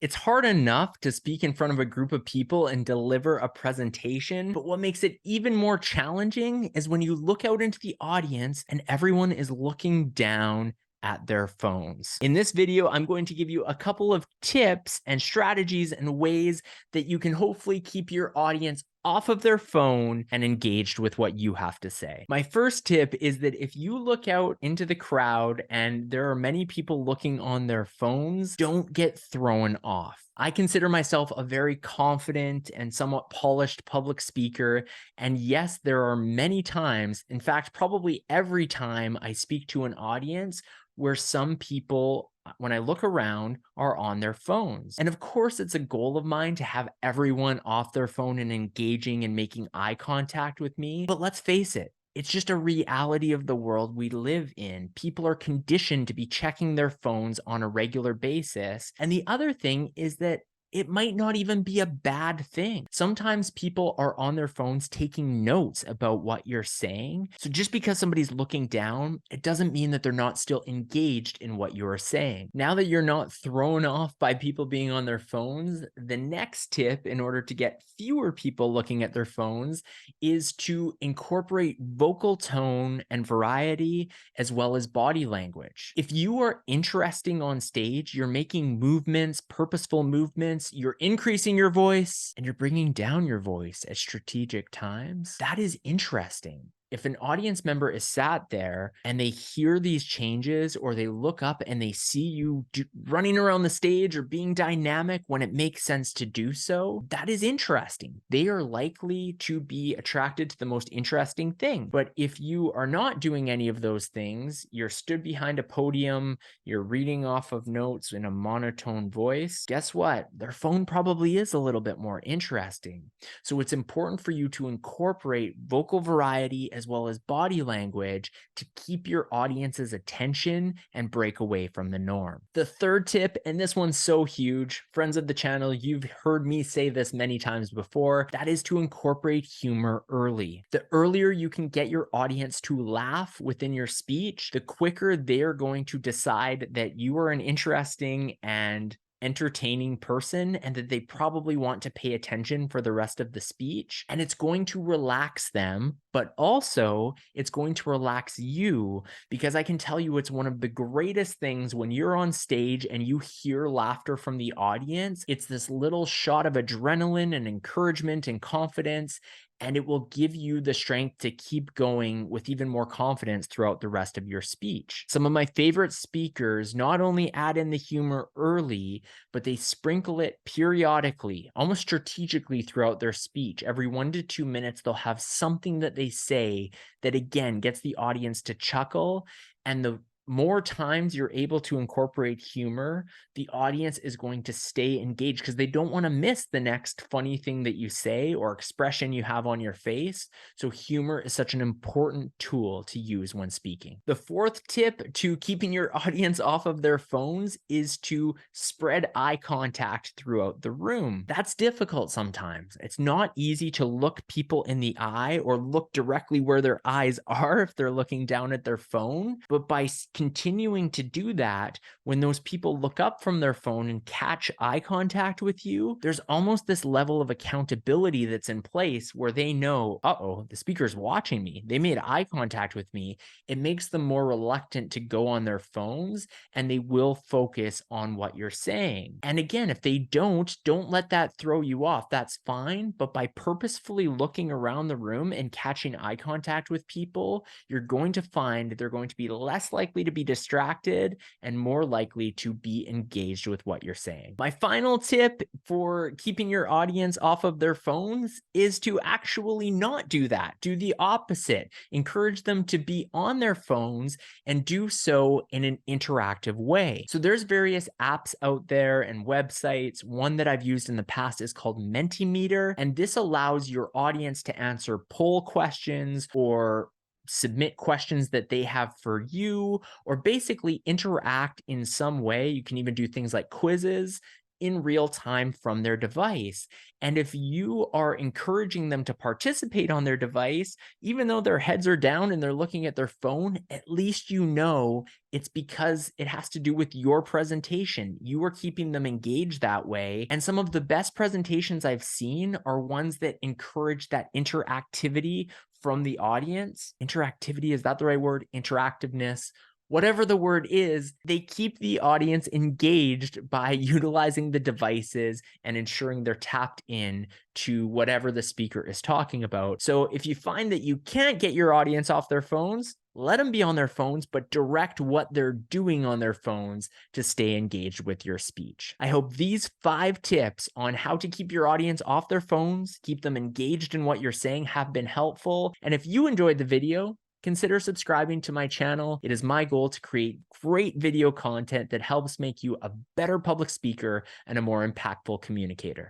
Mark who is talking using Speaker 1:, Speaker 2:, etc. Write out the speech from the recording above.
Speaker 1: It's hard enough to speak in front of a group of people and deliver a presentation, but what makes it even more challenging is when you look out into the audience and everyone is looking down at their phones. In this video, I'm going to give you a couple of tips and strategies and ways that you can hopefully keep your audience off of their phone and engaged with what you have to say. My first tip is that if you look out into the crowd and there are many people looking on their phones, don't get thrown off. I consider myself a very confident and somewhat polished public speaker. And yes, there are many times, in fact, probably every time I speak to an audience where some people, when I look around, are on their phones. And of course, it's a goal of mine to have everyone off their phone and engaging and making eye contact with me. But let's face it, it's just a reality of the world we live in. People are conditioned to be checking their phones on a regular basis. And the other thing is that it might not even be a bad thing. Sometimes people are on their phones taking notes about what you're saying. So just because somebody's looking down, it doesn't mean that they're not still engaged in what you're saying. Now that you're not thrown off by people being on their phones, the next tip in order to get fewer people looking at their phones is to incorporate vocal tone and variety as well as body language. If you are interesting on stage, you're making movements, purposeful movements, you're increasing your voice, and you're bringing down your voice at strategic times, that is interesting. If an audience member is sat there and they hear these changes or they look up and they see you running around the stage or being dynamic when it makes sense to do so, that is interesting. They are likely to be attracted to the most interesting thing. But if you are not doing any of those things, you're stood behind a podium, you're reading off of notes in a monotone voice, guess what? Their phone probably is a little bit more interesting. So it's important for you to incorporate vocal variety as well as body language to keep your audience's attention and break away from the norm. The third tip, and this one's so huge, friends of the channel, you've heard me say this many times before, that is to incorporate humor early. The earlier you can get your audience to laugh within your speech, the quicker they're going to decide that you are an interesting and entertaining person and that they probably want to pay attention for the rest of the speech. And it's going to relax them, but also it's going to relax you, because I can tell you it's one of the greatest things when you're on stage and you hear laughter from the audience. It's this little shot of adrenaline and encouragement and confidence, and it will give you the strength to keep going with even more confidence throughout the rest of your speech. Some of my favorite speakers not only add in the humor early, but they sprinkle it periodically, almost strategically throughout their speech. Every 1 to 2 minutes, they'll have something that they say that again gets the audience to chuckle. And the more times you're able to incorporate humor, the audience is going to stay engaged because they don't want to miss the next funny thing that you say or expression you have on your face. So humor is such an important tool to use when speaking. The fourth tip to keeping your audience off of their phones is to spread eye contact throughout the room. That's difficult sometimes. It's not easy to look people in the eye or look directly where their eyes are if they're looking down at their phone, but by continuing to do that, when those people look up from their phone and catch eye contact with you, there's almost this level of accountability that's in place where they know, uh-oh, the speaker's watching me. They made eye contact with me. It makes them more reluctant to go on their phones, and they will focus on what you're saying. And again, if they don't let that throw you off. That's fine. But by purposefully looking around the room and catching eye contact with people, you're going to find they're going to be less likely to be distracted and more likely to be engaged with what you're saying. My final tip for keeping your audience off of their phones is to actually not do that. Do the opposite. Encourage them to be on their phones and do so in an interactive way. So there's various apps out there and websites. One that I've used in the past is called Mentimeter, and this allows your audience to answer poll questions or submit questions that they have for you, or basically interact in some way. You can even do things like quizzes in real time from their device. And if you are encouraging them to participate on their device, even though their heads are down and they're looking at their phone, at least you know it's because it has to do with your presentation. You are keeping them engaged that way. And some of the best presentations I've seen are ones that encourage that interactivity from the audience. Interactivity, is that the right word? Interactiveness. Whatever the word is, they keep the audience engaged by utilizing the devices and ensuring they're tapped in to whatever the speaker is talking about. So if you find that you can't get your audience off their phones, let them be on their phones, but direct what they're doing on their phones to stay engaged with your speech. I hope these 5 tips on how to keep your audience off their phones, keep them engaged in what you're saying, have been helpful. And if you enjoyed the video, consider subscribing to my channel. It is my goal to create great video content that helps make you a better public speaker and a more impactful communicator.